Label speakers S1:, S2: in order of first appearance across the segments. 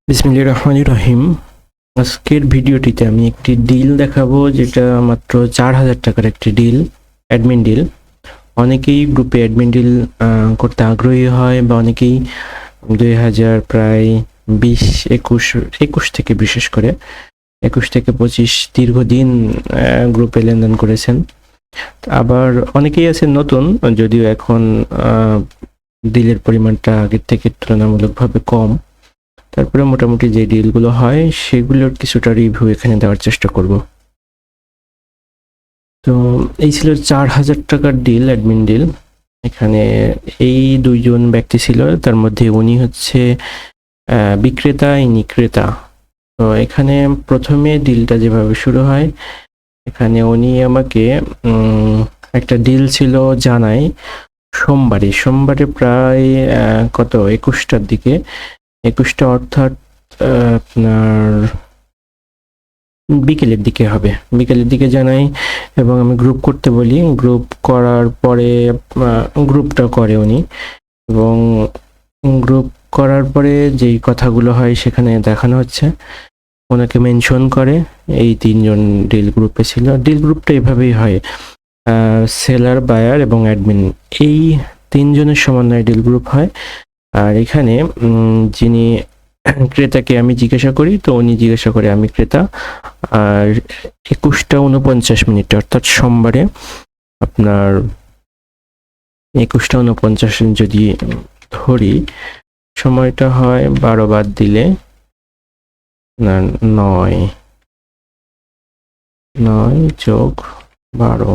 S1: বিসমিল্লাহির রহমানির রহিম। আজকের ভিডিওটিতে আমি একটি ডিল দেখাবো, যেটা মাত্র 4,000 টাকার একটি ডিল, অ্যাডমিন ডিল। অনেকেই গ্রুপে অ্যাডমিন ডিল করতে আগ্রহী হয়, বা অনেকেই 2000 প্রায় 20-21 থেকে, বিশেষ করে 21 থেকে 25 দীর্ঘদিন গ্রুপে লেনদেন করেছেন। আবার অনেকেই আছেন নতুন, যদিও এখন ডিলের পরিমাণটা আগের থেকে তুলনামূলকভাবে কম। তারপরে মোটামুটি যে ডিলগুলো হয় সেগুলোর কিছুটা রিভিউ এখানে দেওয়ার চেষ্টা করব। তো এই ছিল 4,000 টাকার ডিল, অ্যাডমিন ডিল। এখানে এই দুইজন ব্যক্তি ছিল, তার মধ্যে উনি হচ্ছে বিক্রেতা, ইনি ক্রেতা। তো এখানে প্রথমে ডিলটা যেভাবে শুরু হয়, এখানে উনি আমাকে একটা ডিল ছিল জানায় সোমবারে প্রায় কত 21টার দিকে, 21টা অর্থাৎ আপনার বিকেলের দিকে হবে, বিকেলের দিকে জানাই এবং আমি গ্রুপ করতে বলি। গ্রুপ করার পরে গ্রুপটা করে উনি, এবং গ্রুপ করার পরে যেই কথাগুলো হয় সেখানে দেখানো হচ্ছে, ওনাকে মেনশন করে। এই তিনজন ডিল গ্রুপে ছিল। ডিল গ্রুপটা এভাবেই হয়, সেলার, বায়ার এবং অ্যাডমিন, এই তিনজনের সমন্বয়ে ডিল গ্রুপ হয়। আর এখানে যিনি ক্রেতাকে আমি জিজ্ঞাসা করি, তো উনি জিজ্ঞাসা করে আমি ক্রেতা। আর 21:49 অর্থাৎ সোমবারে আপনার 21:49 যদি ধরি, সময়টা হয় 12 বাদ দিলে না 9 যোগ 12,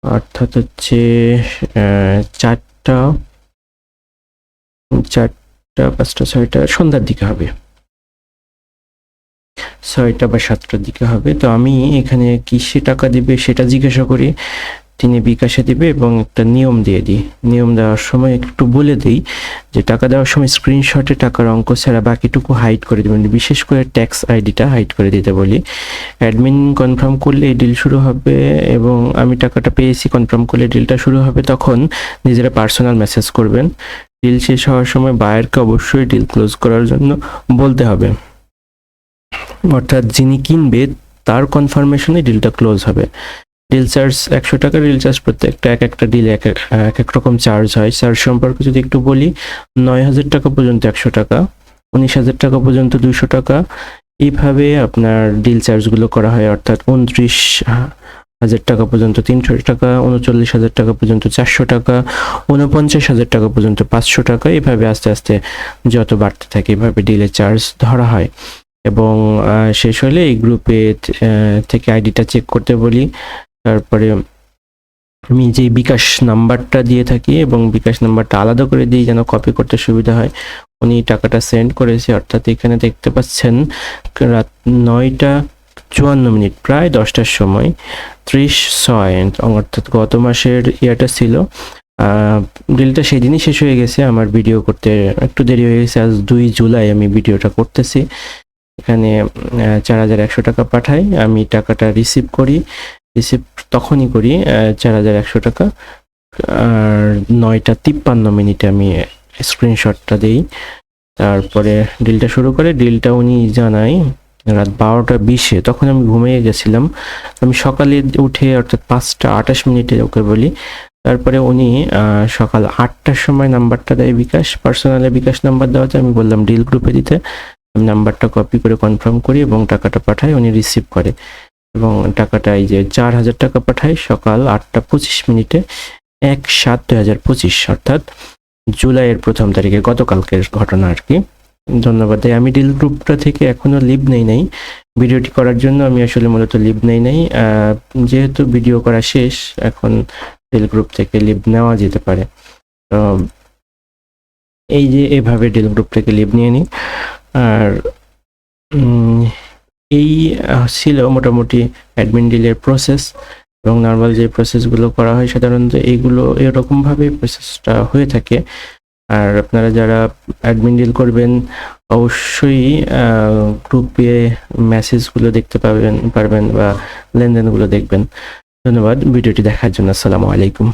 S1: অর্থাৎ হচ্ছে 4টা 5টা 6টা সন্ধ্যার দিকে হবে, 6টা বা 7টার দিকে হবে। তো আমি এখানে কিসে টাকা দিবে সেটা জিজ্ঞাসা করি, তিনি বিকাশে দিবে এবং একটা নিয়ম দিয়ে দিই। নিয়ম দেওয়ার সময় একটু বলে দিই যে টাকা দেওয়ার সময় স্ক্রিনশটে টাকার অঙ্ক ছাড়া বাকিটুকু হাইড করে দেবেন, বিশেষ করে ট্যাক্স আইডিটা হাইড করে দিতে বলি। অ্যাডমিন কনফার্ম করলে এই ডিল শুরু হবে, এবং আমি টাকাটা পেয়েছি কনফার্ম করলে ডিলটা শুরু হবে। তখন নিজেরা পার্সোনাল মেসেজ করবেন। ডিল শেষ হওয়ার সময় বায়ারকে অবশ্যই ডিল ক্লোজ করার জন্য বলতে হবে, অর্থাৎ যিনি কিনবে তার কনফার্মেশনে ডিলটা ক্লোজ হবে। ডিল চার্জ 100 টাকা। ডিল চার্জ প্রত্যেকটা একটা ডিল এক এক রকম চার্জ হয়। চার্জ সম্পর্কে যদি একটু বলি, 9,000 টাকা পর্যন্ত 100 টাকা, 19,000 টাকা পর্যন্ত 200 টাকা, এইভাবে আপনার ডিল চার্জগুলো করা হয়। অর্থাৎ 29,000 টাকা পর্যন্ত 300 টাকা, 39,000 টাকা পর্যন্ত 400 টাকা, 49,000 টাকা পর্যন্ত 500 টাকা, এভাবে আস্তে আস্তে যত বাড়তে থাকে এভাবে ডিলের চার্জ ধরা হয়। এবং শেষ হলে এই গ্রুপে থেকে আইডিটা চেক করতে বলি। তারপরে আমি যে বিকাশ নাম্বারটা দিয়ে থাকি, এবং বিকাশ নাম্বারটা আলাদা করে দিই যেন কপি করতে সুবিধা হয়। উনি টাকাটা সেন্ড করেছে, অর্থাৎ এখানে দেখতে পাচ্ছেন রাত 9:54, প্রায় 10টার সময় 30/6, অর্থাৎ গত মাসের ইয়েটা ছিল। ডিলটা সেদিনই শেষ হয়ে গেছে। আমার ভিডিও করতে একটু দেরি হয়ে গেছে, আজ 2 জুলাই আমি ভিডিওটা করতেছি। এখানে 4,100 টাকা পাঠাই, আমি টাকাটা রিসিভ তখনই করি 4,100 টাকা। আর 9:53 আমি স্ক্রিনশটটা দেই। তারপরে ডিলটা শুরু করে, ডিলটা উনি জানাই রাত 12:20, তখন আমি ঘুমিয়ে গেছিলাম। আমি সকালে উঠে অর্থাৎ 5:28 ওকে বলি। তারপরে উনি সকাল 8টার সময় নাম্বারটা দেয়, বিকাশ পার্সোনালে বিকাশ নাম্বার দেওয়াতে আমি বললাম ডিল গ্রুপে দিতে। আমি নাম্বারটা কপি করে কনফার্ম করি এবং টাকাটা পাঠাই, উনি রিসিভ করে এবং টাকাটা এই যে 4,000 টাকা পাঠাই সকাল 8:25, 1/7/2025, অর্থাৎ জুলাইয়ের 1 তারিখে, গতকালকের ঘটনা আর কি। ধন্যবাদ। আমি ডিল গ্রুপটা থেকে এখনো লিভ নেই নাই, ভিডিওটি করার জন্য আমি আসলে মূলত লিভ নেই নাই। যেহেতু ভিডিও করা শেষ, এখন ডিল গ্রুপ থেকে লিভ নেওয়া যেতে পারে। তো এই যে এভাবে ডিল গ্রুপ থেকে লিভ নিয়ে নিই। আর এই ছিল মোটামুটি অ্যাডমিন ডিলের প্রসেস, এবং নর্মাল যে প্রসেসগুলো করা হয় সাধারণত এইগুলো এরকমভাবে প্রসেসটা হয়ে থাকে। আর আপনারা যারা অ্যাডমিন ডিল করবেন অবশ্যই গ্রুপে মেসেজগুলো দেখতে পারবেন বা লেনদেনগুলো দেখবেন। ধন্যবাদ ভিডিওটি দেখার জন্য। আসসালামু আলাইকুম।